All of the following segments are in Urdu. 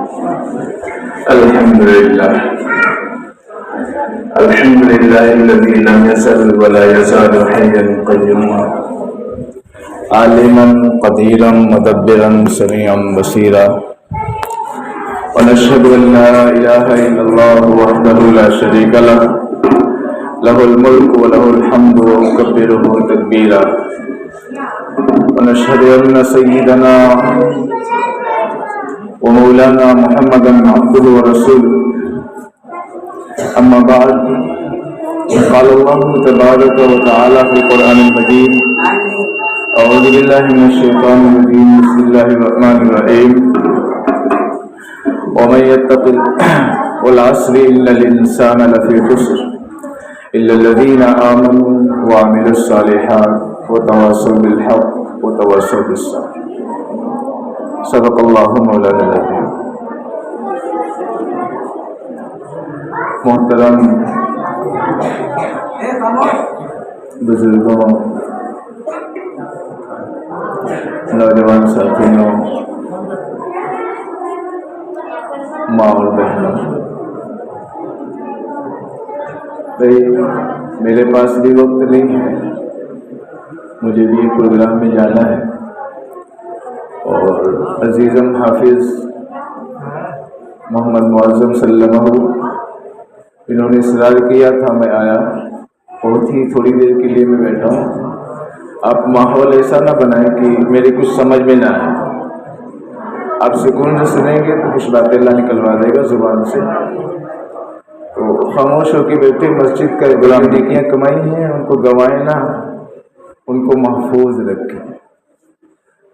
الحمد لله الذي لم يزل ولا يزال حيا قيوما عالما قديرا مدبرا سميعا بصيرا ونشهد ان لا اله الا الله وحده لا شريك له له الملك وله الحمد ونكبره تكبيرا ونشهد ان سيدنا ومولانا محمدا عبده ورسوله اما بعد قال الله تبارك وتعالى في القرآن المجيد اعوذ بالله من الشيطان الرجيم بسم الله الرحمن الرحيم ومن يتق والعصر ان الانسان لفي خسر الا الذين امنوا وعملوا الصالحات وتواصوا بالحق وتواصوا بالصبر صدق اللہ مولانا العظیم۔ محترم بزرگوں، نوجوان ساتھیوں، ماں اور بہنوں، بھائی میرے پاس بھی وقت نہیں ہے، مجھے بھی ایک پروگرام میں جانا ہے، اور عزیزم حافظ محمد معظم صلی اللہ علیہ وسلم انہوں نے اصرار کیا تھا، میں آیا، بہت ہی تھوڑی دیر کے لیے میں بیٹھا ہوں۔ آپ ماحول ایسا نہ بنائیں کہ میرے کچھ سمجھ میں نہ آئے، آپ سکون سے سنیں گے تو کچھ باتیں اللہ نکلوا دے گا زبان سے، تو خاموش ہو کے بیٹھے، مسجد کا غلام نیکیاں کمائی ہیں، ان کو گنوائیں نہ، ان کو محفوظ رکھیں۔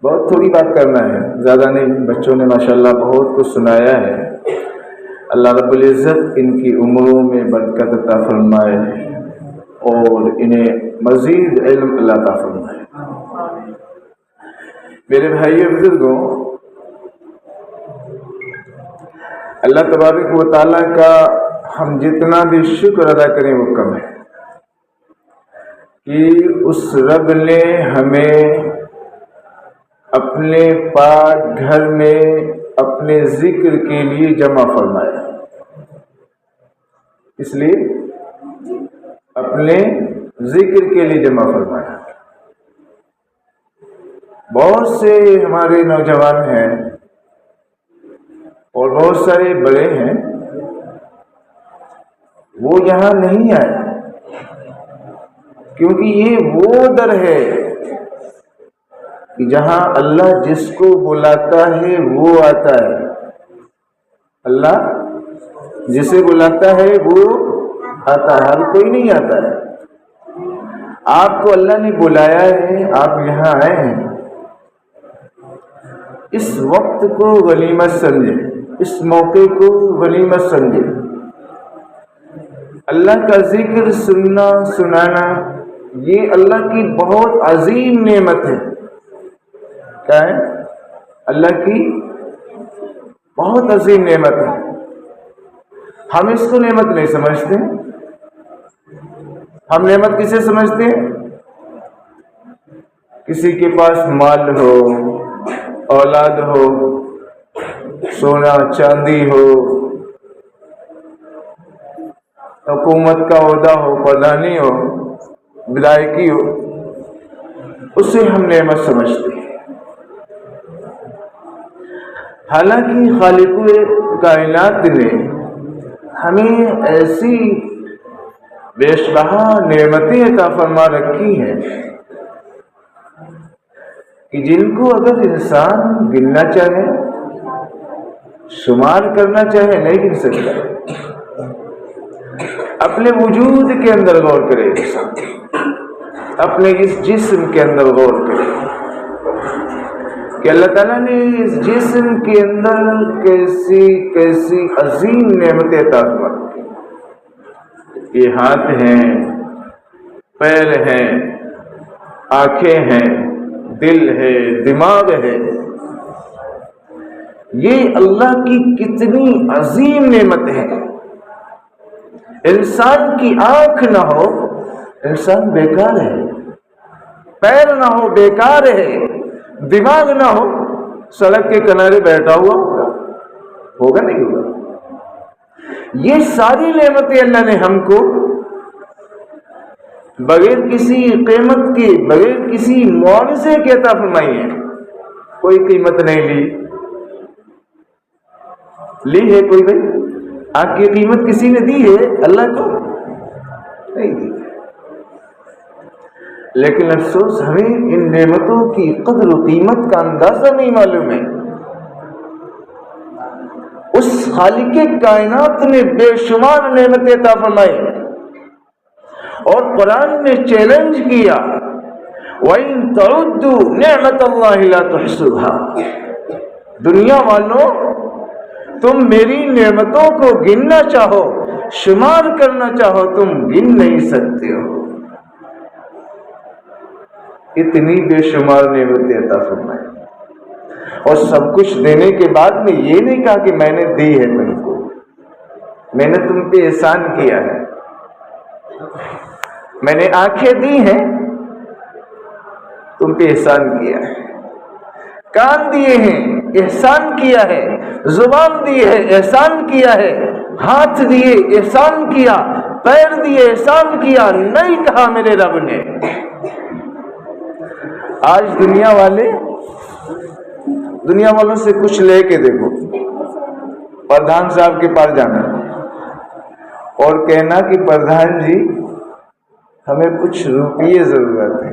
بہت تھوڑی بات کرنا ہے، زیادہ نہیں، بچوں نے ماشاءاللہ بہت کچھ سنایا ہے، اللہ رب العزت ان کی عمروں میں برکت عطا فرمائے اور انہیں مزید علم اللہ عطا فرمائے۔ میرے بھائیو بزرگوں، اللہ تبارک و تعالیٰ کا ہم جتنا بھی شکر ادا کریں وہ کم ہے کہ اس رب نے ہمیں اپنے پاک گھر میں اپنے ذکر کے لیے جمع فرمایا، اس لیے اپنے ذکر کے لیے جمع فرمایا۔ بہت سے ہمارے نوجوان ہیں اور بہت سارے بڑے ہیں، وہ یہاں نہیں آئے کیونکہ یہ وہ در ہے کہ جہاں اللہ جس کو بلاتا ہے وہ آتا ہے، اللہ جسے بلاتا ہے وہ آتا ہے، ہر کوئی نہیں آتا ہے۔ آپ کو اللہ نے بلایا ہے، آپ یہاں آئے ہیں، اس وقت کو غنیمت سمجھے، اس موقع کو غنیمت سمجھے۔ اللہ کا ذکر سننا سنانا یہ اللہ کی بہت عظیم نعمت ہے۔ کیا ہے؟ اللہ کی بہت عظیم نعمت ہے، ہم اس کو نعمت نہیں سمجھتے۔ ہم نعمت کسے سمجھتے ہیں؟ کسی کے پاس مال ہو، اولاد ہو، سونا چاندی ہو، حکومت کا عہدہ ہو، پردھانی ہو، ولایتی ہو، اسے ہم نعمت سمجھتے ہیں۔ حالانکہ خالق کائنات نے ہمیں ایسی بیش بہا نعمتیں عطا فرما رکھی ہیں کہ جن کو اگر انسان گننا چاہے، شمار کرنا چاہے، نہیں گن سکتا۔ اپنے وجود کے اندر غور کرے، اپنے اس جسم کے اندر غور کرے کہ اللہ تعالیٰ نے اس جسم کے اندر کیسی کیسی عظیم نعمتیں عطا فرما رکھی۔ یہ ہاتھ ہیں، پیر ہیں، آنکھیں ہیں، دل ہے، دماغ ہے، یہ اللہ کی کتنی عظیم نعمت ہے۔ انسان کی آنکھ نہ ہو، انسان بیکار ہے، پیر نہ ہو بیکار ہے، دماغ نہ ہو سڑک کے کنارے بیٹھا ہوا ہوگا۔ ہوگا نہیں ہوگا؟ یہ ساری نعمتیں اللہ نے ہم کو بغیر کسی قیمت کے، بغیر کسی معاوضے کے عطا فرمائی ہے. کوئی قیمت نہیں لی ہے کوئی بھائی؟ آپ کی قیمت کسی نے دی ہے اللہ کو؟ نہیں دی. لیکن افسوس ہمیں ان نعمتوں کی قدر و قیمت کا اندازہ نہیں معلوم ہے. اس خالق کائنات نے بے شمار نعمتیں عطا فرمائی اور قرآن نے چیلنج کیا وَإِن تَعُدُّوا نِعْمَةَ اللَّهِ لَا تُحْصُوهَا. دنیا والوں، تم میری نعمتوں کو گننا چاہو، شمار کرنا چاہو، تم گن نہیں سکتے ہو. اتنی بے شمار نعمتیں عطا فرمائی اور سب کچھ دینے کے بعد میں یہ نہیں کہا کہ میں نے دی ہے تم کو، میں نے تم پہ احسان کیا ہے، میں نے آنکھیں دی ہیں، تم پہ احسان کیا ہے، کان دیے ہیں، احسان کیا ہے، زبان دی ہے، احسان کیا ہے، ہاتھ دیے، احسان کیا، پیر دیے، احسان کیا. نہیں کہا میرے رب نے. آج دنیا والوں سے کچھ لے کے دیکھو، پردھان صاحب کے پاس جانا اور کہنا کہ پردھان جی ہمیں کچھ روپیے ضرورت ہے،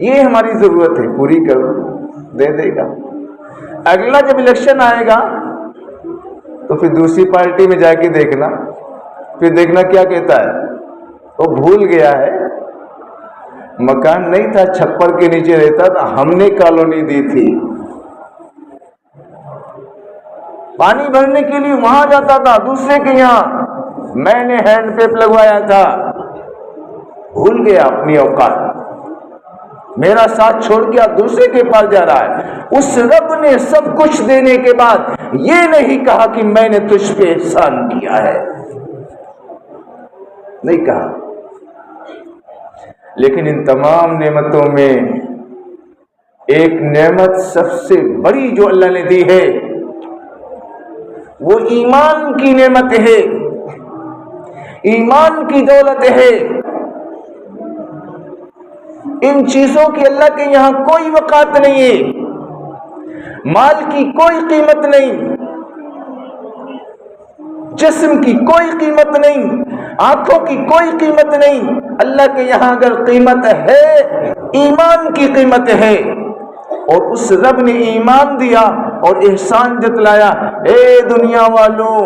یہ ہماری ضرورت ہے، پوری کرو، دے دے گا. اگلا جب الیکشن آئے گا تو پھر دوسری پارٹی میں جا کے دیکھنا، پھر دیکھنا کیا کہتا ہے. وہ بھول گیا ہے، مکان نہیں تھا، چھپر کے نیچے رہتا تھا، ہم نے کالونی دی تھی. پانی بھرنے کے لیے وہاں جاتا تھا دوسرے کے یہاں، میں نے ہینڈ پیپ لگوایا تھا. بھول گیا اپنی اوقات، میرا ساتھ چھوڑ کے اب دوسرے کے پاس جا رہا ہے. اس رب نے سب کچھ دینے کے بعد یہ نہیں کہا کہ میں نے تجھ پہ احسان کیا ہے، نہیں کہا. لیکن ان تمام نعمتوں میں ایک نعمت سب سے بڑی جو اللہ نے دی ہے وہ ایمان کی نعمت ہے، ایمان کی دولت ہے. ان چیزوں کی اللہ کے یہاں کوئی وقعت نہیں ہے، مال کی کوئی قیمت نہیں، جسم کی کوئی قیمت نہیں، آنکھوں کی کوئی قیمت نہیں. اللہ کے یہاں اگر قیمت ہے ایمان کی قیمت ہے. اور اس رب نے ایمان دیا اور احسان جتلایا. اے دنیا والوں،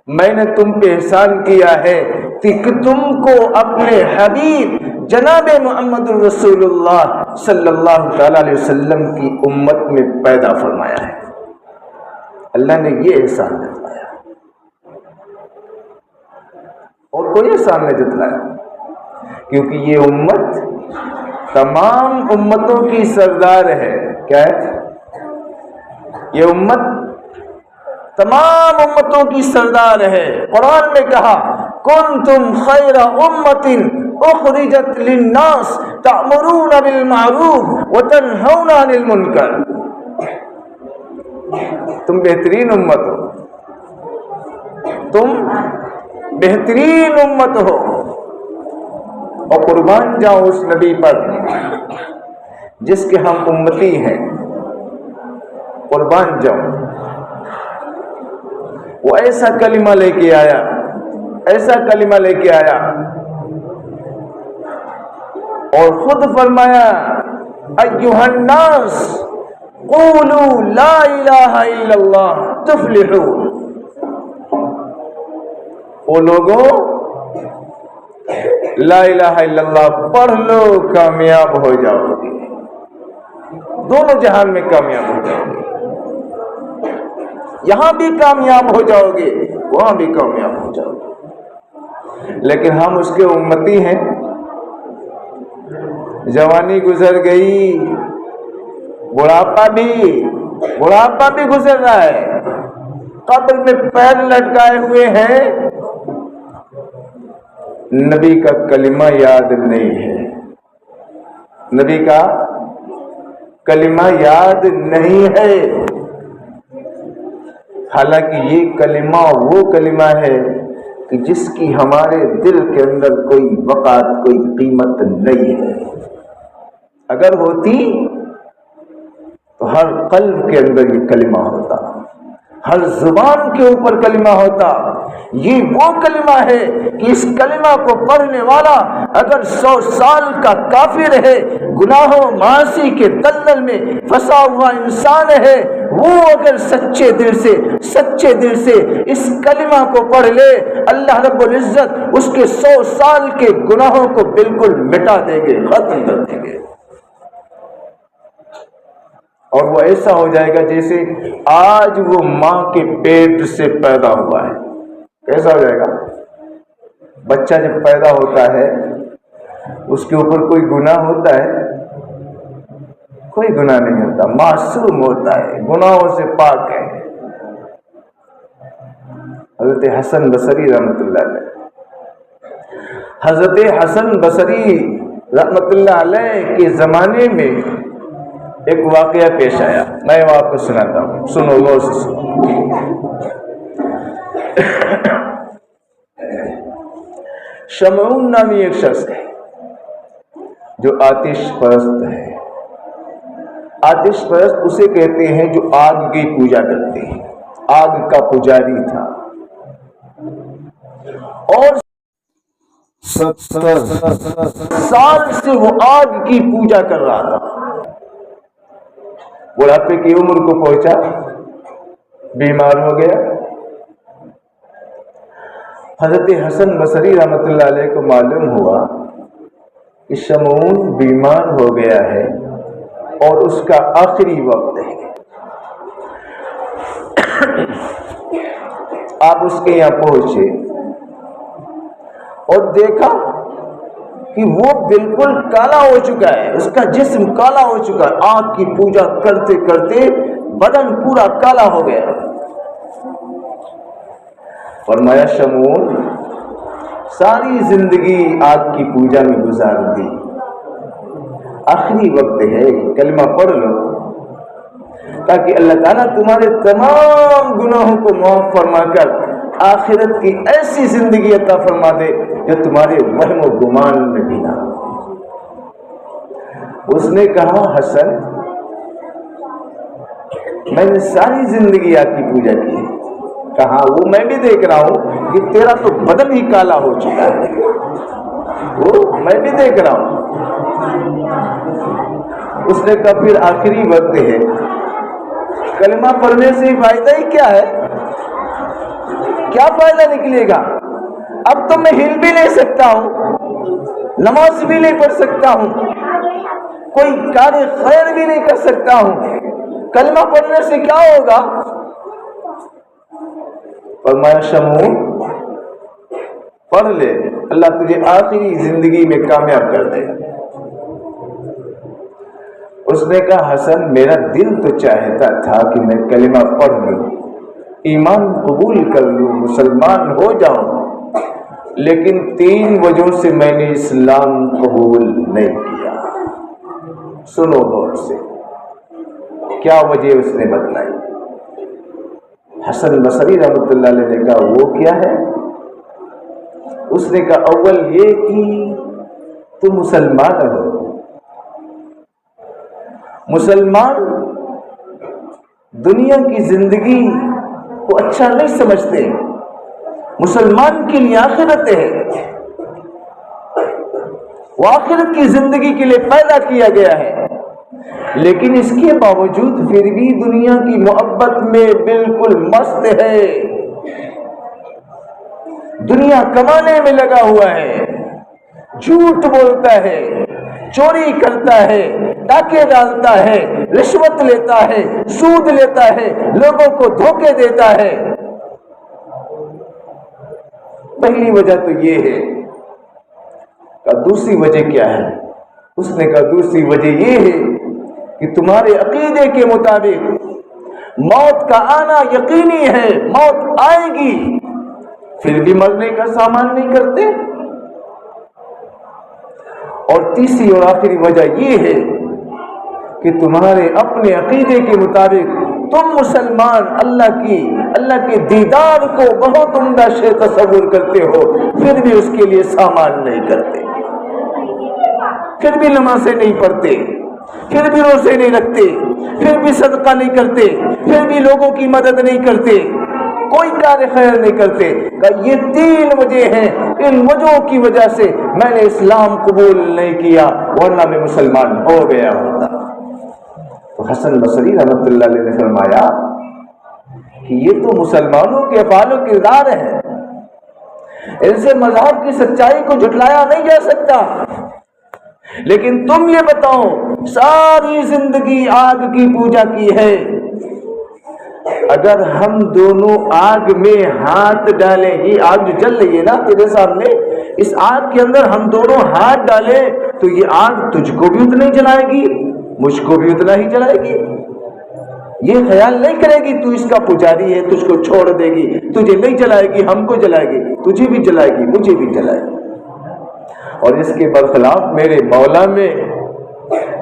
میں نے تم پہ احسان کیا ہے کہ تم کو اپنے حبیب جناب محمد رسول اللہ صلی اللہ تعالی علیہ وسلم کی امت میں پیدا فرمایا ہے. اللہ نے یہ احسان جتلایا اور کوئی احسان نہیں جتلایا، کیونکہ یہ امت تمام امتوں کی سردار ہے. کیا ہے؟ یہ امت تمام امتوں کی سردار ہے. قرآن میں کہا کنتم خیر امت اخرجت للناس تأمرون بالمعروف وتنہون عن المنکر. تم بہترین امت ہو، تم بہترین امت ہو. اور قربان جاؤ اس نبی پر جس کے ہم امتی ہیں، قربان جاؤ. وہ ایسا کلمہ لے کے آیا، ایسا کلمہ لے کے آیا اور خود فرمایا ایھا الناس قولوا لا الہ الا اللہ تفلحوا. وہ لوگوں لا الہ الا اللہ پڑھ لو، کامیاب ہو جاؤ گے، دونوں جہان میں کامیاب ہو جاؤ گے. یہاں بھی کامیاب ہو جاؤ گے، وہاں بھی کامیاب ہو جاؤ گے. لیکن ہم اس کے امتی ہیں. جوانی گزر گئی، بڑھاپا بھی گزر رہا ہے، قبر میں پیر لٹکائے ہوئے ہیں، نبی کا کلمہ یاد نہیں ہے، نبی کا کلمہ یاد نہیں ہے، حالانکہ یہ کلمہ وہ کلمہ ہے کہ جس کی ہمارے دل کے اندر کوئی وقعت، کوئی قیمت نہیں ہے۔ اگر ہوتی تو ہر قلب کے اندر یہ کلمہ ہوتا، ہر زبان کے اوپر کلمہ ہوتا۔ یہ وہ کلمہ ہے کہ اس کلمہ کو پڑھنے والا اگر 100 سال کا کافر ہے، گناہوں معاصی کے دلدل میں پھنسا ہوا انسان ہے، وہ اگر سچے دل سے اس کلمہ کو پڑھ لے، اللہ رب العزت اس کے 100 سال کے گناہوں کو بالکل مٹا دیں گے، ختم کر دیں گے، اور وہ ایسا ہو جائے گا جیسے آج وہ ماں کے پیٹ سے پیدا ہوا ہے۔ کیسا ہو جائے گا؟ بچہ جب پیدا ہوتا ہے اس کے اوپر کوئی گناہ ہوتا ہے؟ کوئی گناہ نہیں ہوتا، معصوم ہوتا ہے، گناہوں سے پاک ہے۔ حضرت حسن بصری رحمۃ اللہ علیہ، حضرت حسن بصری رحمۃ اللہ علیہ کے زمانے میں ایک واقعہ پیش آیا، میں وہ آپ کو سناتا ہوں، سنو غور سے سنو۔ شمعون نامی ایک شخص ہے جو آتش پرست ہے۔ آتش پرست اسے کہتے ہیں جو آگ کی پوجا کرتے ہیں، آگ کا پجاری تھا، اور 70 سال سے وہ آگ کی پوجا کر رہا تھا۔ بڑھاپے کی عمر کو پہنچا، بیمار ہو گیا۔ حضرت حسن بصری رحمۃ اللہ علیہ کو معلوم ہوا کہ شمعون بیمار ہو گیا ہے اور اس کا آخری وقت ہے۔ آپ اس کے یہاں پہنچے اور دیکھا کہ وہ بالکل کالا ہو چکا ہے، اس کا جسم کالا ہو چکا ہے، آگ کی پوجا کرتے کرتے بدن پورا کالا ہو گیا۔ فرمایا شمعون ساری زندگی آگ کی پوجا میں گزار دی، آخری وقت ہے، کلمہ پڑھ لو تاکہ اللہ تعالیٰ تمہارے تمام گناہوں کو معاف فرما کر آخرت کی ایسی زندگی عطا فرما دے جو تمہارے وہم و گمان میں بھی نہ۔ اس نے کہا حسن میں نے ساری زندگی آگ کی پوجا کی ہے۔ کہا وہ میں بھی دیکھ رہا ہوں کہ تیرا تو بدن ہی کالا ہو چکا ہے، وہ میں بھی دیکھ رہا ہوں۔ اس نے کہا پھر آخری وقت ہے، کلمہ پڑھنے سے فائدہ ہی کیا ہے؟ کیا فائدہ نکلے گا؟ اب تو میں ہل بھی نہیں سکتا ہوں، نماز بھی نہیں پڑھ سکتا ہوں، کوئی کار خیر بھی نہیں کر سکتا ہوں، کلمہ پڑھنے سے کیا ہوگا؟ فرمایا شمعون پڑھ لے، اللہ تجھے آخری زندگی میں کامیاب کر دے گا۔ اس نے کہا حسن میرا دل تو چاہتا تھا کہ میں کلمہ پڑھ لوں، ایمان قبول کر لوں، مسلمان ہو جاؤں، لیکن 3 وجہوں سے میں نے اسلام قبول نہیں کیا۔ سنو غور سے، کیا وجہ اس نے بتلائی؟ حسن بصری رحمۃ اللہ علیہ نے کہا وہ کیا ہے؟ اس نے کہا اول یہ کہ تم مسلمان ہو، مسلمان دنیا کی زندگی کو اچھا نہیں سمجھتے، مسلمان کے لیے آخرت ہے، وہ آخرت کی زندگی کے لیے پیدا کیا گیا ہے، لیکن اس کے باوجود پھر بھی دنیا کی محبت میں بالکل مست ہے، دنیا کمانے میں لگا ہوا ہے، جھوٹ بولتا ہے، چوری کرتا ہے، ڈاکے ڈالتا ہے، رشوت لیتا ہے، سود لیتا ہے، لوگوں کو دھوکے دیتا ہے۔ پہلی وجہ تو یہ ہے۔ کہ دوسری وجہ کیا ہے؟ اس نے کہا دوسری وجہ یہ ہے کہ تمہارے عقیدے کے مطابق موت کا آنا یقینی ہے، موت آئے گی، پھر بھی مرنے کا سامان نہیں کرتے۔ اور تیسری اور آخری وجہ یہ ہے کہ تمہارے اپنے عقیدے کے مطابق تم مسلمان اللہ کے دیدار کو بہت عمدہ شے تصور کرتے ہو، پھر بھی اس کے لیے سامان نہیں کرتے، پھر بھی نمازیں نہیں پڑھتے، پھر بھی روزے نہیں رکھتے، پھر بھی صدقہ نہیں کرتے، پھر بھی لوگوں کی مدد نہیں کرتے، کوئی کار خیر نہیں کرتے۔ کہ یہ 3 وجہ ہیں، ان وجہوں کی وجہ سے میں نے اسلام قبول نہیں کیا، ورنہ میں مسلمان ہو گیا ہوتا۔ تو حسن بصری رحمۃ اللہ علیہ نے فرمایا کہ یہ تو مسلمانوں کے افعال و کردار ہیں، ان سے مذہب کی سچائی کو جھٹلایا نہیں جا سکتا۔ لیکن تم یہ بتاؤ، ساری زندگی آگ کی پوجا کی ہے، اگر ہم دونوں آگ میں ہاتھ ڈالیں، یہ آگ جو جل رہی ہے نا تیرے سامنے، اس آگ کے اندر ہم دونوں ہاتھ ڈالیں تو یہ آگ تجھ کو بھی اتنا ہی جلائے گی، مجھ کو بھی اتنا ہی جلائے گی۔ یہ خیال نہیں کرے گی تو اس کا پجاری ہے، تجھ کو چھوڑ دے گی، تجھے نہیں جلائے گی، ہم کو جلائے گی، تجھے بھی جلائے گی، مجھے بھی جلائے گی۔ اور اس کے برخلاف میرے مولا میں،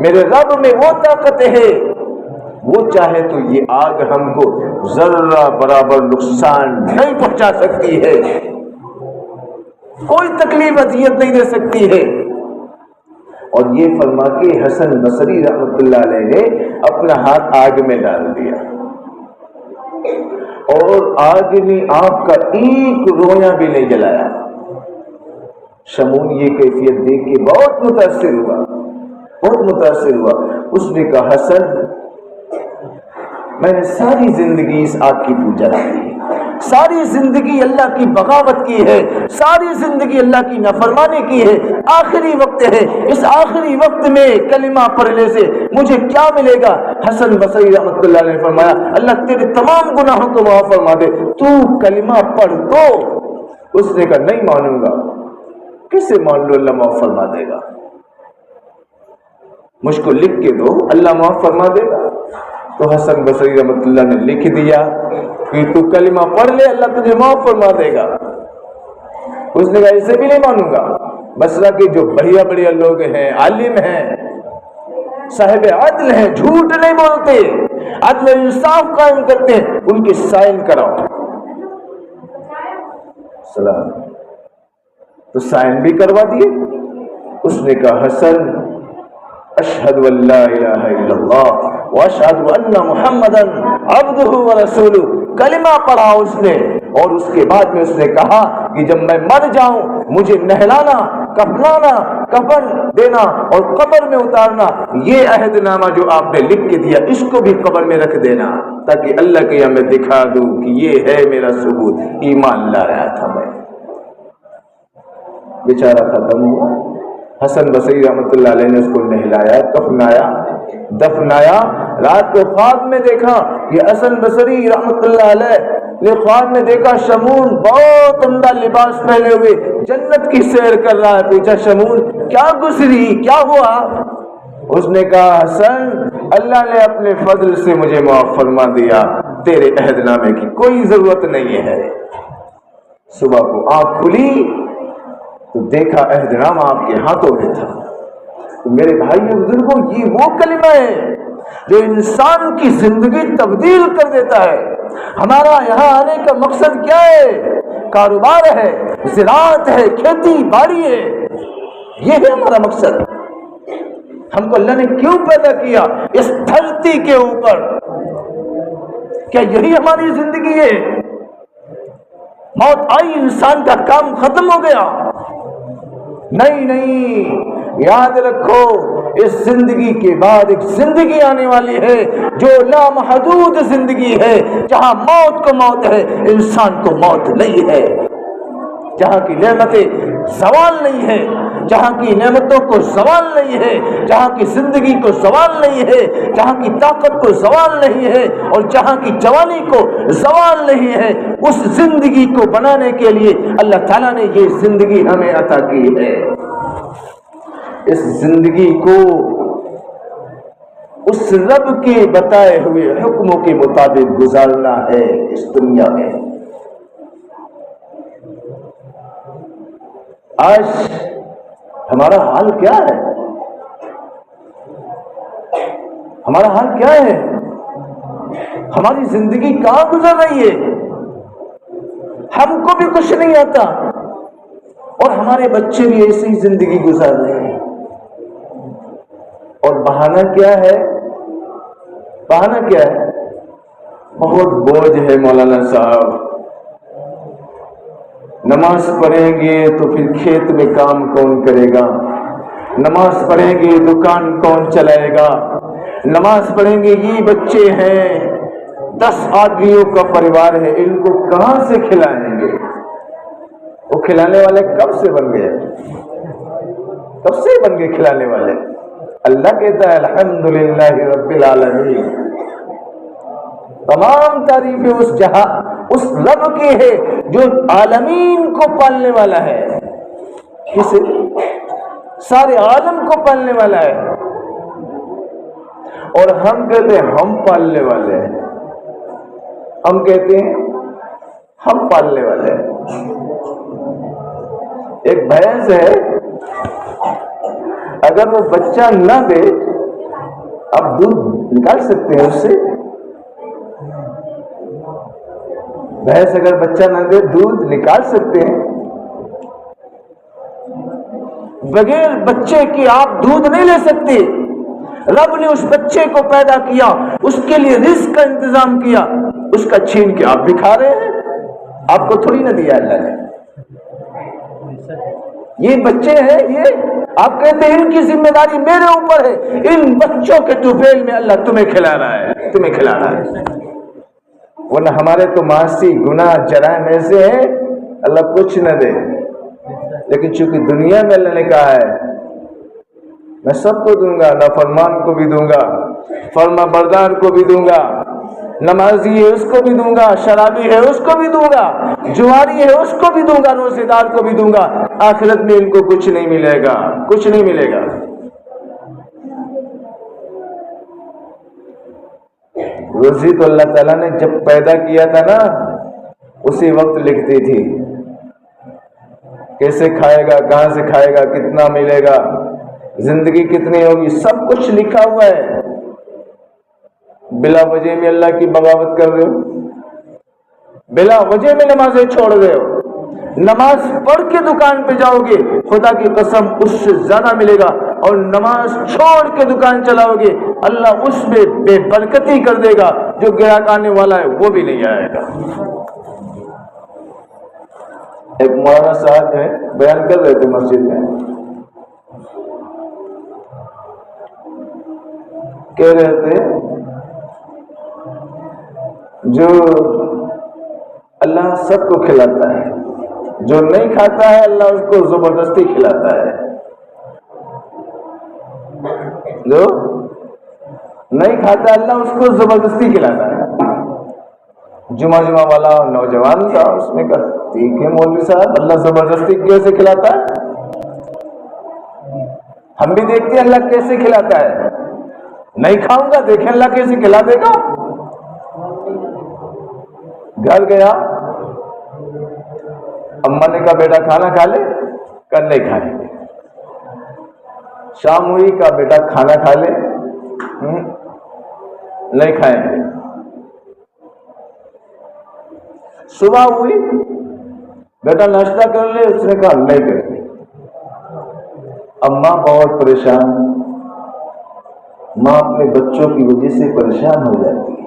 میرے رب میں وہ طاقت ہے، وہ چاہے تو یہ آگ ہم کو ذرہ برابر نقصان نہیں پہنچا سکتی ہے، کوئی تکلیف اذیت نہیں دے سکتی ہے۔ اور یہ فرما کے حسن بصری رحمۃ اللہ علیہ نے اپنا ہاتھ آگ میں ڈال دیا، اور آگ نے آپ کا ایک رویا بھی نہیں جلایا۔ شمون یہ کیفیت دیکھ کے بہت متاثر ہوا، اس نے کہا حسن، میں نے ساری زندگی اس آگ کی پوجا کی ہے، ساری زندگی اللہ کی بغاوت کی ہے، ساری زندگی اللہ کی نافرمانی کی ہے، آخری وقت ہے، اس آخری وقت میں کلمہ پڑھنے سے مجھے کیا ملے گا؟ حسن بصری رحمۃ اللہ علیہ نے فرمایا اللہ تیرے تمام گناہوں کو معاف فرما دے، تو کلمہ پڑھ دو۔ اس نے کہا نہیں مانوں گا۔ کیسے مان لو اللہ معاف فرما دے گا؟ مجھ کو لکھ کے دو، اللہ معاف فرما دے گا۔ تو حسن بصری رحمۃ اللہ نے لکھ دیا کہ تو کلمہ پڑھ لے، اللہ تجھے معاف فرما دے گا۔ اس نے کہا اسے بھی نہیں مانوں گا۔ بصرہ کے جو بڑھیا بڑھیا لوگ ہیں، عالم ہیں، صاحب عدل ہیں، جھوٹ نہیں بولتے، عدل و انصاف قائم کرتے ہیں، ان کے سائن کراؤ۔ سلام۔ تو سائن بھی کروا دیے۔ اس نے کہا حسن اشہد ان لا الہ الا اللہ واشہد ان محمدا عبدہ ورسولہ، کلمہ پڑھا اس نے، اور اس کے بعد میں اس نے کہا کہ جب میں مر جاؤں مجھے نہلانا، کفنانا، کفن دینا اور قبر میں اتارنا، یہ عہد نامہ جو آپ نے لکھ کے دیا اس کو بھی قبر میں رکھ دینا، تاکہ اللہ کے یہاں میں دکھا دوں کہ یہ ہے میرا ثبوت، ایمان لا رہا تھا میں۔ بیچارہ ختم ہوا۔ حسن بصری رحمۃ اللہ علیہ نے اس کو نہلایا، کفنایا، دفنایا۔ رات کو خواب میں دیکھا کہ حسن بصری رحمۃ اللہ علیہ نے خواب میں دیکھا شمون بہت عمدہ لباس پہنے ہوئے جنت کی سیر کر رہا ہے۔ پوچھا شمون کیا گزری، کیا ہوا؟ اس نے کہا حسن اللہ نے اپنے فضل سے مجھے معاف فرما دیا، تیرے عہد نامے کی کوئی ضرورت نہیں ہے۔ صبح کو آنکھ کھلی تو دیکھا عہد نامہ آپ کے ہاتھوں میں تھا۔ تو میرے بھائیو بزرگوں، یہ وہ کلمہ ہے جو انسان کی زندگی تبدیل کر دیتا ہے۔ ہمارا یہاں آنے کا مقصد کیا ہے؟ کاروبار ہے، زراعت ہے، کھیتی باڑی ہے، یہ ہے ہمارا مقصد۔ ہم کو اللہ نے کیوں پیدا کیا اس دھرتی کے اوپر؟ کیا یہی ہماری زندگی ہے؟ موت آئی، انسان کا کام ختم ہو گیا؟ نہیں، یاد رکھو اس زندگی کے بعد ایک زندگی آنے والی ہے جو لامحدود زندگی ہے، جہاں موت کو موت ہے، انسان کو موت نہیں ہے، جہاں کی نعمتیں زوال نہیں ہے، جہاں کی نعمتوں کو زوال نہیں ہے، جہاں کی زندگی کو زوال نہیں ہے، جہاں کی طاقت کو زوال نہیں ہے، اور جہاں کی جوانی کو زوال نہیں ہے، اس زندگی کو بنانے کے لیے اللہ تعالیٰ نے یہ زندگی ہمیں عطا کی ہے۔ اس زندگی کو اس رب کے بتائے ہوئے حکموں کے مطابق گزارنا ہے اس دنیا میں۔ آج ہمارا حال کیا ہے؟ ہمارا حال کیا ہے؟ ہماری زندگی کہاں گزر رہی ہے؟ ہم کو بھی کچھ نہیں آتا اور ہمارے بچے بھی ایسی ہی زندگی گزار رہے ہیں. اور بہانہ کیا ہے؟ بہانہ کیا ہے؟ بہت بوجھ ہے مولانا صاحب، نماز پڑھیں گے تو پھر کھیت میں کام کون کرے گا، نماز پڑھیں گے دکان کون چلائے گا، نماز پڑھیں گے یہ بچے ہیں 10 آدمیوں کا پریوار ہے، ان کو کہاں سے کھلائیں گے؟ وہ کھلانے والے کب سے بن گئے؟ کب سے بن گئے کھلانے والے؟ اللہ کہتا ہے الحمدللہ رب العالمین، تمام تعریفیں اس جہاں اس رب کی ہے جو عالمین کو پالنے والا ہے. کس؟ سارے عالم کو پالنے والا ہے. اور ہم کہتے ہیں ہم پالنے والے ہیں، ہم کہتے ہیں ہم پالنے والے ہیں. ایک بھینس ہے، اگر وہ بچہ نہ دے آپ دودھ نکال سکتے ہیں اس سے؟ بھینس اگر بچہ نہ دے دودھ نکال سکتے ہیں؟ بغیر بچے کی آپ دودھ نہیں لے سکتے. رب نے اس بچے کو پیدا کیا، اس کے لیے رزق کا انتظام کیا، اس کا چھین کے آپ بھی کھا رہے ہیں. آپ کو تھوڑی نہ دیا اللہ نے. یہ بچے ہیں، یہ آپ کہتے ہیں ان کی ذمہ داری میرے اوپر ہے. ان بچوں کے طفیل میں اللہ تمہیں کھلا رہا ہے، تمہیں کھلا رہا ہے. ورنہ ہمارے تو معاصی گناہ جرائم ایسے ہیں اللہ کچھ نہ دے. لیکن چونکہ دنیا میں اللہ نے کہا ہے میں سب کو دوں گا، نافرمان کو بھی دوں گا، فرما بردار کو بھی دوں گا، نمازی ہے اس کو بھی دوں گا، شرابی ہے اس کو بھی دوں گا، جواری ہے اس کو بھی دوں گا، روزے دار کو بھی دوں گا. آخرت میں ان کو کچھ نہیں ملے گا، کچھ نہیں ملے گا. روزی تو اللہ تعالیٰ نے جب پیدا کیا تھا نا اسی وقت لکھتی تھی، کیسے کھائے گا، کہاں سے کھائے گا، کتنا ملے گا، زندگی کتنی ہوگی، سب کچھ لکھا ہوا ہے. بلا وجہ میں اللہ کی بغاوت کر رہے ہو، بلا وجہ میں نمازیں چھوڑ رہے ہو. نماز پڑھ کے دکان پہ جاؤ گے خدا کی قسم اس سے زیادہ ملے گا، اور نماز چھوڑ کے دکان چلاؤ گے اللہ اس میں بے برکتی کر دے گا. جو گراہک آنے والا ہے وہ بھی نہیں آئے گا. ایک مولانا صاحب ہے بیان کر رہے تھے مسجد میں، کہہ رہے تھے جو اللہ سب کو کھلاتا ہے، جو نہیں کھاتا ہے اللہ اس کو زبردستی کھلاتا ہے. جو نہیں کھاتا اللہ اس کو زبردستی کھلاتا ہے. جمعہ والا نوجوان تھا، اس نے کہا ٹھیک ہے مولوی صاحب اللہ زبردستی کیسے کھلاتا ہے؟ ہم بھی دیکھتے ہیں اللہ کیسے کھلاتا ہے. نہیں کھاؤں گا، دیکھیں اللہ کیسے کھلا دے گا. گھر گیا، اما نے کہا بیٹا کھانا کھا لے، کل نہیں کھائیں گے. شام ہوئی، کہا بیٹا کھانا کھا لے، نہیں کھائیں گے. صبح ہوئی، بیٹا ناشتہ کر لے، اس نے کہا نہیں کریں گے. اماں بہت پریشان، ماں اپنے بچوں کی وجہ سے پریشان ہو جاتی ہے.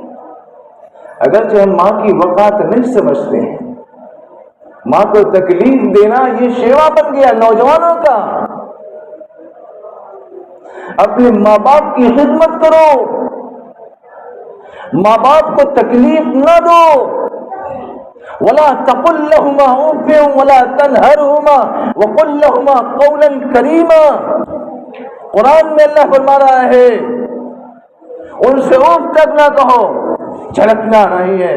اگرچہ ہم ماں کی وقات نہیں سمجھتے ہیں، ماں کو تکلیف دینا یہ شیوا بن گیا نوجوانوں کا. اپنے ماں باپ کی خدمت کرو، ماں باپ کو تکلیف نہ دو. وَلَا تَقُلْ لَهُمَا أُفٍّ وَلَا تَنْهَرْهُمَا وَقُلْ لَهُمَا قَوْلًا كَرِيمًا. قرآن میں اللہ فرما رہا ہے ان سے اف تک نہ کہو، جھڑکنا نہیں ہے،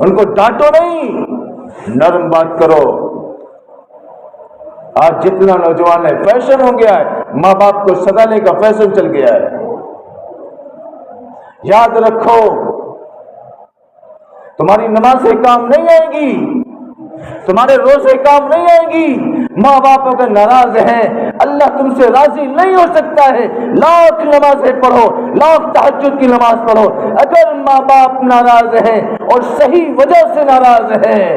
ان کو ڈانٹو نہیں، نرم بات کرو. آج جتنا نوجوان ہے فیشن ہو گیا ہے، ماں باپ کو ستانے کا فیشن چل گیا ہے. یاد رکھو تمہاری نمازیں کام نہیں آئے گی، تمہارے روزے کام نہیں آئے گی. ماں باپ اگر ناراض ہیں اللہ اللہ تم سے راضی نہیں ہو سکتا ہے. لاکھ نمازیں پڑھو، لاکھ تہجد کی نماز پڑھو، اگر ماں باپ ناراض ہیں اور صحیح وجہ سے ناراض ہیں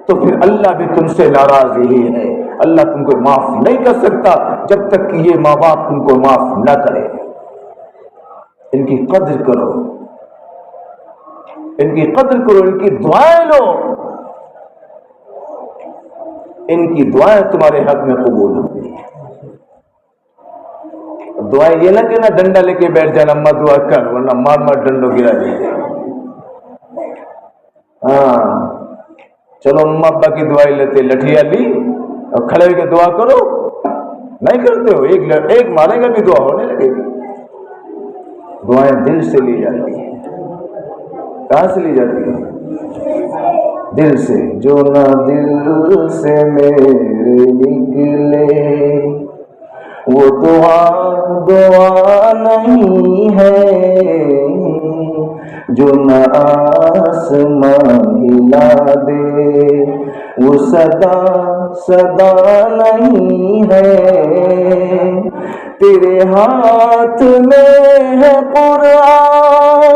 تو پھر اللہ بھی تم سے ناراض ہی ہے. اللہ تم کو معاف نہیں کر سکتا جب تک کہ یہ ماں باپ تم کو معاف نہ کرے. ان کی قدر کرو، ان کی قدر کرو، ان کی دعائیں لو. ان کی دعائیں تمہارے حق میں قبول ہوتی ہیں. دعائیں یہ نہ کہنا ڈنڈا لے کے بیٹھ جانا، اما دعا کر، ورنہ مار مار ڈنڈوں گرا دیں. ہاں چلو اما ابا کی دعائیں لیتے، لٹھیا لی اور کھڑے ہو کے دعا کرو. نہیں کرتے ہو، ایک مارے گا بھی دعا ہونے لگے گی. دعائیں دل سے لی جاتی ہیں. کہاں سے لی جاتی ہیں؟ دل سے. جو نہ دل سے میرے نکلے وہ دعا نہیں ہے. جو نہ آسمان ہلا دے وہ صدا نہیں ہے. تیرے ہاتھ میں ہے قرآن،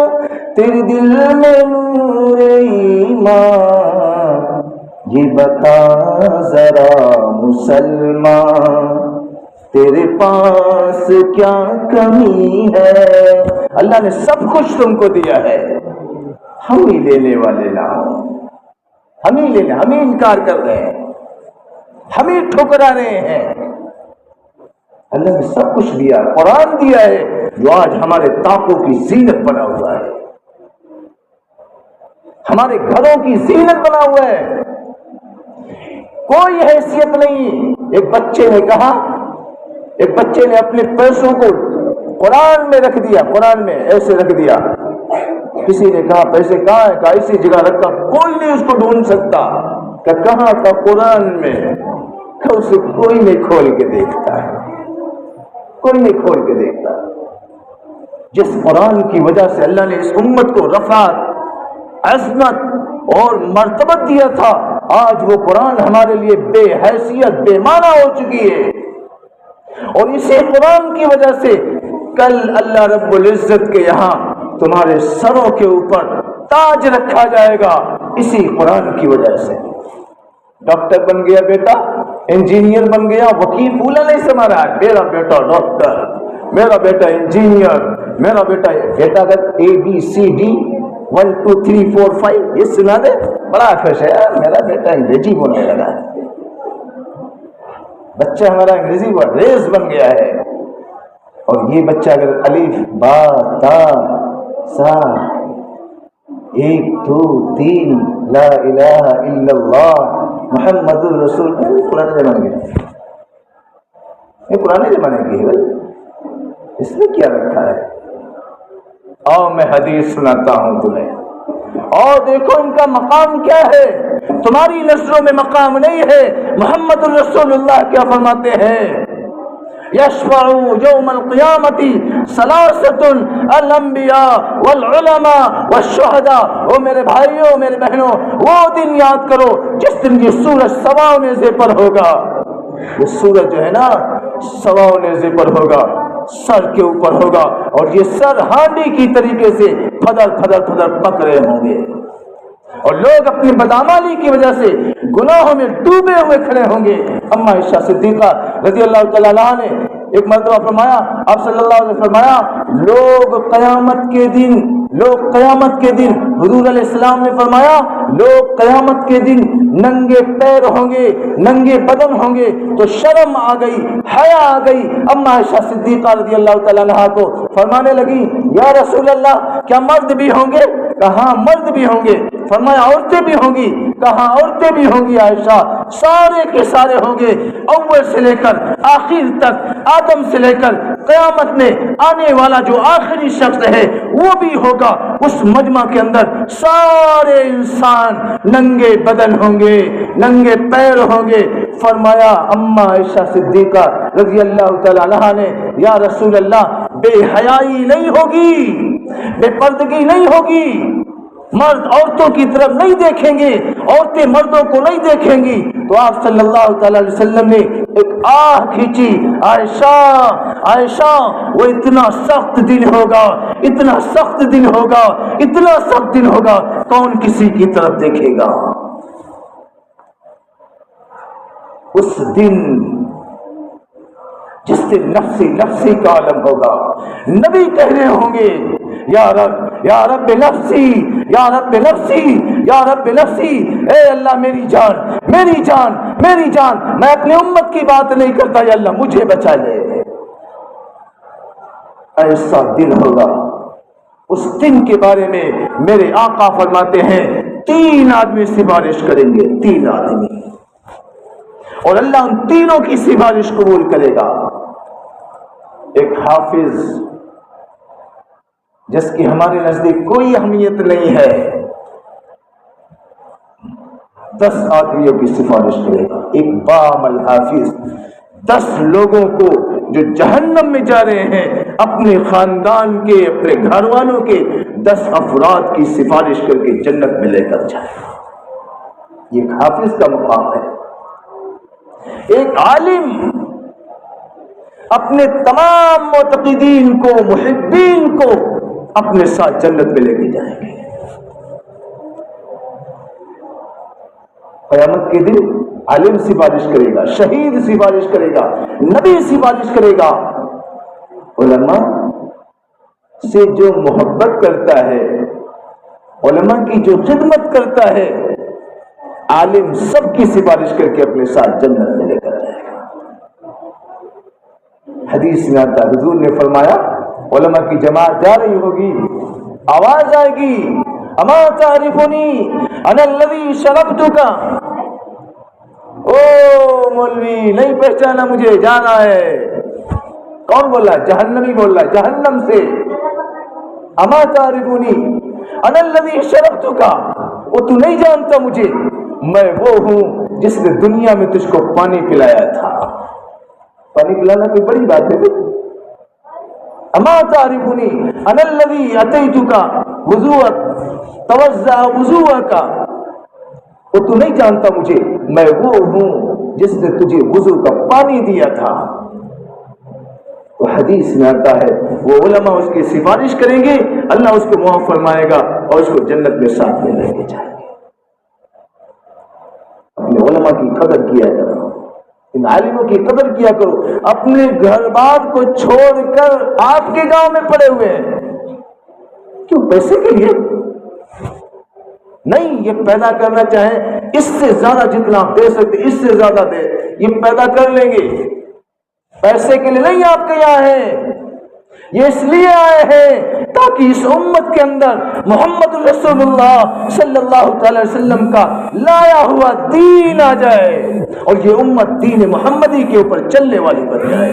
تیرے دل میں نور ایمان. یہ بتا ذرا مسلمان تیرے پاس کیا کمی ہے. اللہ نے سب کچھ تم کو دیا ہے، ہم ہی لینے والے نہ ہوں. ہم ہی انکار کر رہے ہیں، ہم ہی ٹھکرا رہے ہیں. اللہ نے سب کچھ دیا، قرآن دیا ہے جو آج ہمارے طاقوں کی زینت بنا ہوا ہے، ہمارے گھروں کی زینت بنا ہوا ہے. کوئی حیثیت نہیں. ایک بچے نے کہا، ایک بچے نے اپنے پیسوں کو قرآن میں رکھ دیا، قرآن میں ایسے رکھ دیا. کسی نے کہا پیسے کہاں ہے؟ کہا اسی جگہ رکھا. کوئی نہیں اس کو ڈھونڈ سکتا کہ کہاں کا قرآن میں. کہ اسے کوئی نہیں کھول کے دیکھتا ہے، کوئی نہیں کھول کے دیکھتا. جس قرآن کی وجہ سے اللہ نے اس امت کو رفعت، عظمت اور مرتبت دیا تھا، آج وہ قرآن ہمارے لیے بے حیثیت، بے معنی ہو چکی ہے. اور اسی قرآن کی وجہ سے کل اللہ رب العزت کے یہاں تمہارے سروں کے اوپر تاج رکھا جائے گا، اسی قرآن کی وجہ سے. ڈاکٹر بن گیا بیٹا، انجینئر بن گیا، وکیل پولا نہیں سما رہا ہے، میرا بیٹا ڈاکٹر، میرا بیٹا انجینئر، میرا بیٹا اگر ABCD 1 2 3 4 5 یہ سنا دے بڑا خوش ہے. میرا بیٹا انگریزی بولنے لگا ہے، بچہ ہمارا انگریزی ریز بن گیا ہے. اور یہ بچہ اگر الف با تا سا 1 2 3 لا الہ الا اللہ محمد الرسول، پرانے زمانے کی، یہ پرانے زمانے کی ہے بھائی، اس میں کیا رکھا ہے؟ آؤ میں حدیث سناتا ہوں تمہیں، اور دیکھو ان کا مقام کیا ہے. تمہاری نظروں میں مقام نہیں ہے. محمد الرسول اللہ کیا فرماتے ہیں؟ یشفع یوم القیامت ثلاثۃ الانبیاء والعلماء والشہداء. او میرے بھائیوں، میرے بہنوں، وہ دن یاد کرو جس دن یہ سورج سوا نیزے پر ہوگا. یہ سورج جو ہے نا سوا نیزے پر ہوگا، سر کے اوپر ہوگا، اور یہ سر ہانڈی کی طریقے سے پھدر پھدر پھدر پک رہے ہوں گے. اور لوگ اپنی بدعمالی کی وجہ سے گناہوں میں ڈوبے ہوئے کھڑے ہوں گے. اما عائشہ صدیقہ رضی اللہ تعالیٰ عنہا نے ایک مرتبہ فرمایا، آپ صلی اللہ علیہ وسلم نے فرمایا، لوگ قیامت کے دن حضور علیہ السلام نے فرمایا لوگ قیامت کے دن ننگے پیر ہوں گے، ننگے بدن ہوں گے. تو شرم آ گئی، حیا آ گئی. اما عائشہ صدیقہ رضی اللہ تعالیٰ عنہا کو فرمانے لگی، یا رسول اللہ کیا مرد بھی ہوں گے؟ کہاں مرد بھی ہوں گے. فرمایا عورتیں بھی ہوں گی؟ کہاں عورتیں بھی ہوں گی عائشہ. سارے کے سارے ہوں گے، اول سے لے کر آخر تک، آدم سے لے کر قیامت میں آنے والا جو آخری شخص ہے وہ بھی ہوگا. اس مجمع کے اندر سارے انسان ننگے بدن ہوں گے، ننگے پیر ہوں گے. فرمایا اما عائشہ صدیقہ رضی اللہ تعالی عنہا نے، یا رسول اللہ بے حیائی نہیں ہوگی، بے پردگی نہیں ہوگی، مرد عورتوں کی طرف نہیں دیکھیں گے، عورتیں مردوں کو نہیں دیکھیں گی. تو آپ صلی اللہ تعالی علیہ وسلم نے ایک آہ کھینچی، عائشہ عائشہ، وہ اتنا سخت دل ہوگا، اتنا سخت دل ہوگا، اتنا سخت دل ہوگا، کون کسی کی طرف دیکھے گا؟ اس دن جس دن نفسی نفسی کا عالم ہوگا، نبی کہہ رہے ہوں گے یا رب نفسی، یا رب نفسی، یا رب نفسی، اے اللہ میری جان، میری جان، میری جان، میں اپنی امت کی بات نہیں کرتا، یا اللہ مجھے بچا لے۔ ایسا دن ہوگا۔ اس دن کے بارے میں میرے آقا فرماتے ہیں 3 آدمی سفارش کریں گے، 3 آدمی، اور اللہ ان تینوں کی سفارش قبول کرے گا۔ ایک حافظ جس کی ہمارے نزدیک کوئی اہمیت نہیں ہے، 10 آدمیوں کی سفارش کرے گا۔ ایک بعمل حافظ 10 لوگوں کو جو جہنم میں جا رہے ہیں، اپنے خاندان کے، اپنے گھر والوں کے 10 افراد کی سفارش کر کے جنت میں لے کر جائے گا۔ یہ ایک حافظ کا مقام ہے۔ ایک عالم اپنے تمام معتقدین کو، محبین کو اپنے ساتھ جنت میں لے کے جائیں گے۔ قیامت کے دن عالم سفارش کرے گا، شہید سفارش کرے گا، نبی سفارش کرے گا، علماء سے جو محبت کرتا ہے، علماء کی جو خدمت کرتا ہے، عالم سب کی سفارش کر کے اپنے ساتھ جنت میں لے کر جائے گا۔ حدیث میں آتا ہے، حضور نے فرمایا علماء کی جماعت جا رہی ہوگی، آواز آئے گی، اما تعرفنی انا الذی شربتک، او مولوی نہیں پہچانا مجھے، جانا ہے۔ کون بول رہا ہے؟ جہنمی بول رہا ہے، جہنم سے۔ اما تعرفنی انا الذی شربتک، وہ تو نہیں جانتا مجھے، میں وہ ہوں جس نے دنیا میں تجھ کو پانی پلایا تھا۔ پانی پلانا کوئی بڑی بات ہے؟ اما تعرفنی انا الذی اتیتک وضوءک توضأ وضوءک، وہ تو نہیں جانتا مجھے، میں وہ ہوں جس نے تجھے وضو کا پانی دیا تھا۔ تو حدیث میں آتا ہے وہ علماء اس کی سفارش کریں گے، اللہ اس کو معاف فرمائے گا اور اس کو جنت میں ساتھ میں لے کے جائیں گے۔ اپنے علماء کی قدر کیا کرو، ان عالموں کی قدر کیا کرو۔ اپنے گھر بار کو چھوڑ کر آپ کے گاؤں میں پڑے ہوئے ہیں، کیوں؟ پیسے کے لیے نہیں، یہ پیدا کرنا چاہیں اس سے زیادہ جتنا آپ دے سکتے اس سے زیادہ دے، یہ پیدا کر لیں گے۔ پیسے کے لیے نہیں آپ کے یہاں ہیں، یہ اس لیے آئے ہیں تاکہ اس امت کے اندر محمد رسول اللہ صلی اللہ تعالی وسلم کا لایا ہوا دین آ جائے، اور یہ امت دین محمدی کے اوپر چلنے والی بن جائے،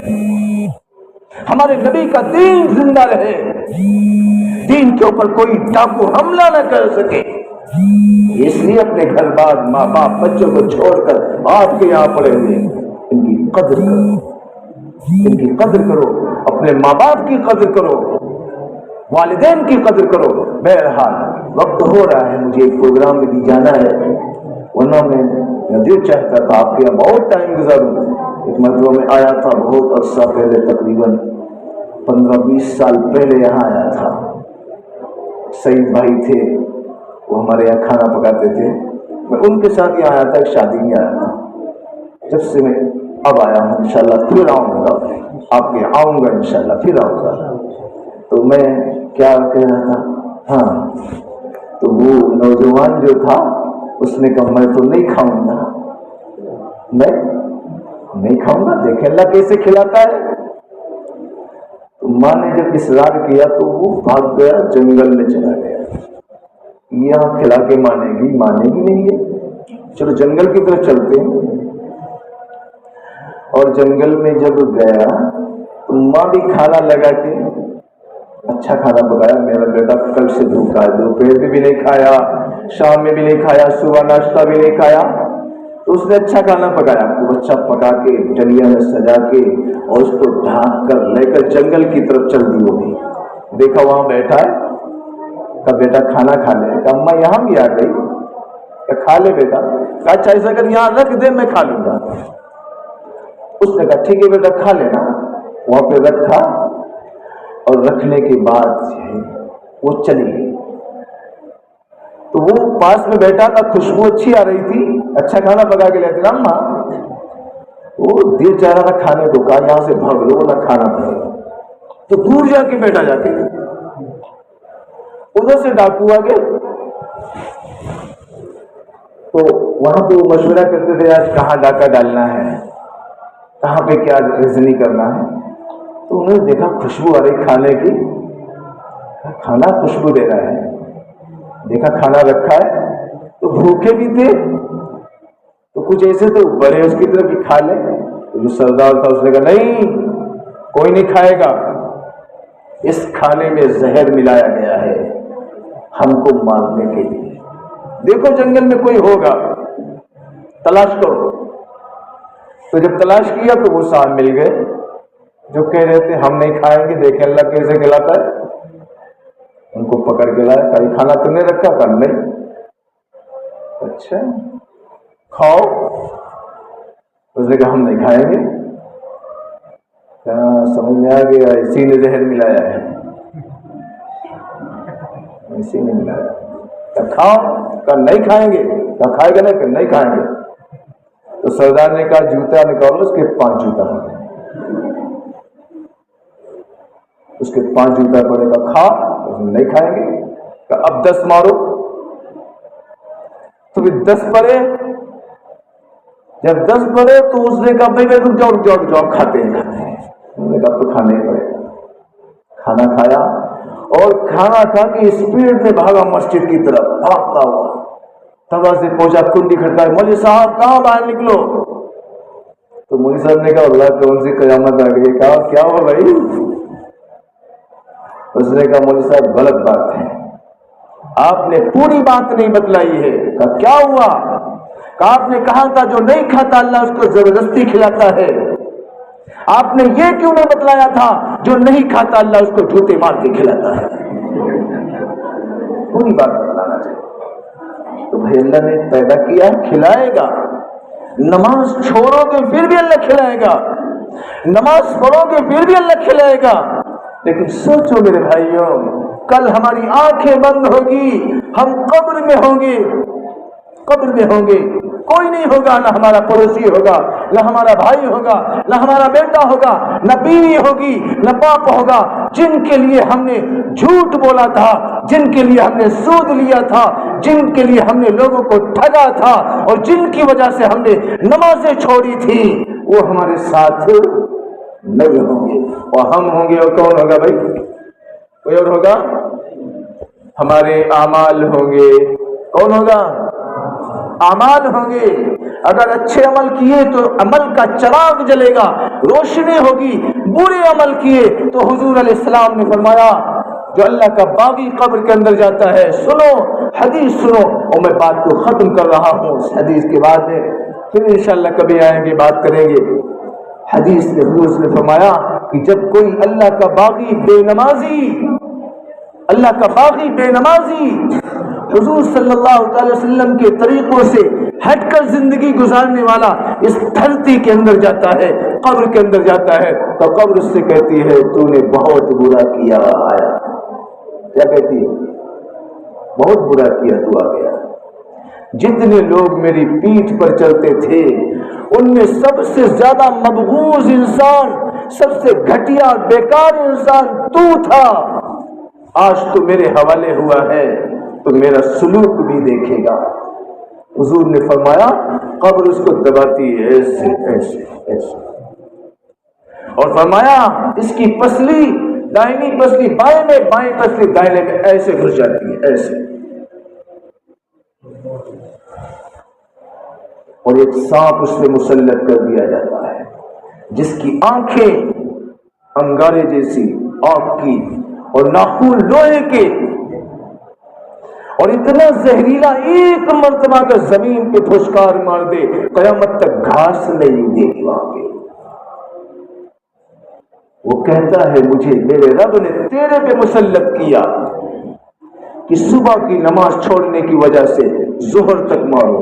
ہمارے نبی کا دین زندہ رہے، دین کے اوپر کوئی ڈاکو حملہ نہ کر سکے۔ اس لیے اپنے گھر بار، ماں باپ، بچوں کو چھوڑ کر آپ کے یہاں پڑے ہوئے، ان کی قدر کرو، ان کی قدر کرو، اپنے ماں باپ کی قدر کرو، والدین کی قدر کرو۔ بہرحال وقت ہو رہا ہے، مجھے ایک پروگرام میں بھی جانا ہے، ورنہ میں دل چاہتا تھا آپ کے یہاں بہت ٹائم گزاروں۔ ایک مرتبہ میں آیا تھا بہت عرصہ پہلے، تقریباً 15-20 سال پہلے یہاں آیا تھا۔ سعید بھائی تھے، وہ ہمارے یہاں کھانا پکاتے تھے، میں ان کے ساتھ یہاں آیا تھا، ایک شادی میں آیا تھا۔ جب سے میں اب آیا ہوں، انشاءاللہ پھر آؤں گا، آپ کے آؤں گا انشاءاللہ، پھر آؤں گا۔ تو میں کیا کہہ رہا تھا، ہاں، تو وہ نوجوان جو تھا اس نے کہا میں تو نہیں کھاؤں گا، میں نہیں کھاؤں گا، دیکھیں اللہ کیسے کھلاتا ہے۔ تو ماں نے جب اصرار کیا تو وہ بھاگ گیا، جنگل میں چلا گیا۔ یہاں کھلا کے مانے گی نہیں ہے، چلو جنگل کی طرف چلتے ہیں۔ اور جنگل میں جب گیا تو ماں بھی کھانا لگا کے اچھا کھانا پکایا، میرا بیٹا کل سے بھوکا ہے، دوپہر میں بھی نہیں کھایا، شام میں بھی نہیں کھایا، صبح ناشتہ بھی نہیں کھایا، تو اس نے اچھا کھانا پکایا، خوب اچھا پکا کے ڈلیا میں سجا کے اور اس کو ڈھانک کر لے کر جنگل کی طرف چل دی ہوگی۔ دیکھا وہاں بیٹھا ہے، کہا بیٹا کھانا کھا لے، کہا اماں یہاں بھی آ گئی، کہا کھا لے بیٹا، کہا اچھا ایسا کر یہاں رکھ دے میں کھا لوں گا۔ اس نے کہا ٹھیک ہے بیٹا کھا لینا. وہاں پہ رکھا اور رکھنے کے بعد وہ چلی گئی. تو وہ پاس میں بیٹھا تھا, خوشبو اچھی آ رہی تھی, اچھا کھانا پکا کے لیتے نا ماں. وہ دل چاہ رہا تھا کھانے کو, کہا یہاں سے بھاگ لو نہ کھانا پڑے. تو دور جا کے بیٹھا, جا کے ادھر سے ڈاکو آ گئے. تو وہاں پہ وہ مشورہ کرتے تھے آج کہاں ڈاکہ ڈالنا ہے, کہاں پہ کیا ریزنی کرنا ہے. تو انہوں نے دیکھا خوشبو آ رہی کھانے کی, کھانا خوشبو دے رہا ہے. دیکھا کھانا رکھا ہے, تو بھوکے بھی تھے, تو کچھ ایسے تو بڑے اس کی طرف بھی کھا لیں. جو سردار تھا اس نے کہا نہیں کوئی نہیں کھائے گا, اس کھانے میں زہر ملایا گیا ہے ہم کو مارنے کے لیے. دیکھو جنگل میں کوئی ہوگا, تلاش کرو. تو جب تلاش کیا تو وہ صاحب مل گئے جو کہہ رہے تھے ہم نہیں کھائیں گے, دیکھیں اللہ کیسے کھلاتا ہے. ان کو پکڑ کے لایا, کہیں کھانا تم نے رکھا, کر نہیں. اچھا کھاؤ. اس نے کہا ہم نہیں کھائیں گے. سمجھ میں آ گیا اسی نے زہر ملایا ہے, اسی نے ملایا. کہا کھاؤ, کہا نہیں کھائیں گے. کہا کھائے گا نہیں, کہ نہیں کھائیں گے. تو سردار نے کہا جوتا نکالو, اس کے 5 جوتا پڑے. اس کے 5 جوتا پڑے. کہا کھا, نہیں کھائیں گے. کہا اب 10 مارو. تو پھر 10 پڑے. جب 10 پڑے تو اس نے کہا بھائی رک جاؤ رک جاؤ رک جاؤ, کھاتے ہیں کھاتے ہیں. انہوں نے کہا تو کھانا ہی پڑے گا. کھانا کھایا اور کھانا کھا کے اسپیڈ میں بھاگا مسجد کی طرف, بھاگتا ہوا دروازے پہنچا, کنڈی کھٹکائی, مولوی صاحب کہاں باہر نکلو. تو مولوی صاحب نے کہا اللہ کون سی قیامت آ گئی. کہا کیا ہوا بھائی. اس نے کہا مولوی صاحب غلط بات ہے, آپ نے پوری بات نہیں بتلائی ہے. کہا کیا ہوا. کہا آپ نے کہا تھا جو نہیں کھاتا اللہ اس کو زبردستی کھلاتا ہے. آپ نے یہ کیوں نہیں بتلایا تھا جو نہیں کھاتا اللہ اس کو جوتے مار کے کھلاتا ہے. پوری بات بتلانا چاہیے. تو بھائی اللہ نے پیدا کیا, کھلائے گا. نماز چھوڑو گے پھر بھی اللہ کھلائے گا, نماز پڑھو گے پھر بھی اللہ کھلائے گا. لیکن سوچو میرے بھائیوں, کل ہماری آنکھیں بند ہوگی, ہم قبر میں ہوں گے. قبر میں ہوں گے, کوئی نہیں ہوگا, نہ ہمارا پڑوسی ہوگا, نہ ہمارا بھائی ہوگا, نہ ہمارا بیٹا ہوگا, نہ بیوی ہوگی, نہ باپ ہوگا. جن کے لیے ہم نے جھوٹ بولا تھا, جن کے لیے ہم نے سود لیا تھا, جن کے لیے ہم نے لوگوں کو ٹھگا تھا, اور جن کی وجہ سے ہم نے نمازیں چھوڑی تھی, وہ ہمارے ساتھ نہیں ہوں گے. اور ہم ہوں گے, اور کون ہوگا بھائی, کوئی اور ہوگا. ہمارے اعمال ہوں گے. کون ہوگا, اعمال ہوں گے. اگر اچھے عمل کیے تو عمل کا چراغ جلے گا, روشنی ہوگی. برے عمل کیے تو حضور علیہ السلام نے فرمایا جو اللہ کا باغی قبر کے اندر جاتا ہے, سنو حدیث سنو. اور میں بات کو ختم کر رہا ہوں, اس حدیث کے بعد میں پھر انشاءاللہ کبھی آئیں گے, بات کریں گے. حدیث کے حضور نے فرمایا کہ جب کوئی اللہ کا باغی بے نمازی, اللہ کا باغی بے نمازی حضور صلی اللہ علیہ وسلم کے طریقوں سے ہٹ کر زندگی گزارنے والا اس دھرتی کے اندر جاتا ہے, قبر کے اندر جاتا ہے, تو قبر اس سے کہتی ہے تو نے بہت برا کیا آیا. کیا کہتی ہے, بہت برا کیا تو آ گیا. جتنے لوگ میری پیٹھ پر چلتے تھے ان میں سب سے زیادہ مبغوض انسان, سب سے گھٹیا بیکار انسان تو تھا. آج تو میرے حوالے ہوا ہے تو میرا سلوک بھی دیکھے گا. حضور نے فرمایا قبر اس کو دباتی ہے ایسے ایسے ایسے, اور فرمایا اس کی پسلی دائنی پسلی بائیں میں, بائیں پسلی دائنے میں ایسے گھس جاتی ہے ایسے. اور ایک سانپ اس سے مسلط کر دیا جاتا ہے جس کی آنکھیں انگارے جیسی آگ کی اور ناخن لوہے کے, اور اتنا زہریلا, ایک مرتبہ کا زمین پہ پھسکار مار دے قیامت تک گھاس نہیں دے گی وہاں پہ. وہ کہتا ہے مجھے میرے رب نے تیرے پہ مسلط کیا کہ صبح کی نماز چھوڑنے کی وجہ سے ظہر تک مارو,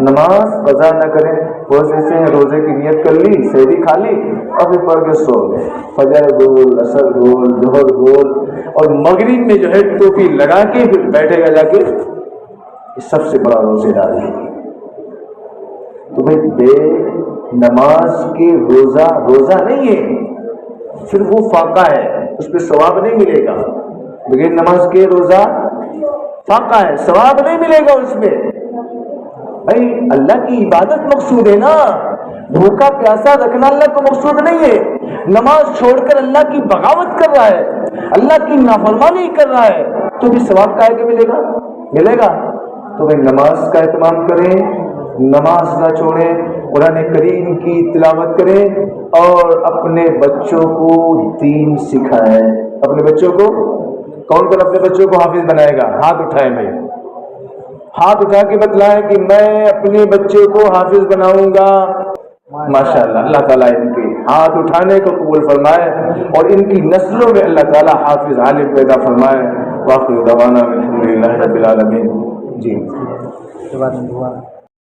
نماز قضا نہ کریں. بہت ایسے ہیں روزے کی نیت کر لی, سحری کھا لی اور پھر پڑھ کے سو گئے, فجر گول, عصر گول, ظہر گول, اور مغرب میں جو ہے ٹوپی لگا کے پھر بیٹھے گا جا کے, یہ سب سے بڑا روزے دار ہے. تو بھائی بے نماز کے روزہ نہیں ہے, پھر وہ فاقہ ہے, اس پہ ثواب نہیں ملے گا. بغیر نماز کے روزہ فاقہ ہے, ثواب نہیں ملے گا اس میں. بھائی اللہ کی عبادت مقصود ہے نا, بھوکا پیاسا رکھنا اللہ کو مقصود نہیں ہے. نماز چھوڑ کر اللہ کی بغاوت کر رہا ہے, اللہ کی نافرمانی کر رہا ہے, تو بھی ثواب کا ہے کہ ملے گا. تو بھائی نماز کا اہتمام کریں, نماز نہ چھوڑیں, قرآن کریم کی تلاوت کریں, اور اپنے بچوں کو دین سکھائیں. اپنے بچوں کو کون اپنے بچوں کو حافظ بنائے گا؟ ہاتھ اٹھائیں بھائی, ہاتھ اٹھا کے بتلائیں کہ میں اپنے بچے کو حافظ بناؤں گا. ماشاءاللہ, اللہ تعالیٰ ان کے ہاتھ اٹھانے کو قبول فرمائے اور ان کی نسلوں میں اللہ تعالیٰ حافظ عالم پیدا فرمائے. وآخر دعوانا الحمدللہ رب العالمین. جی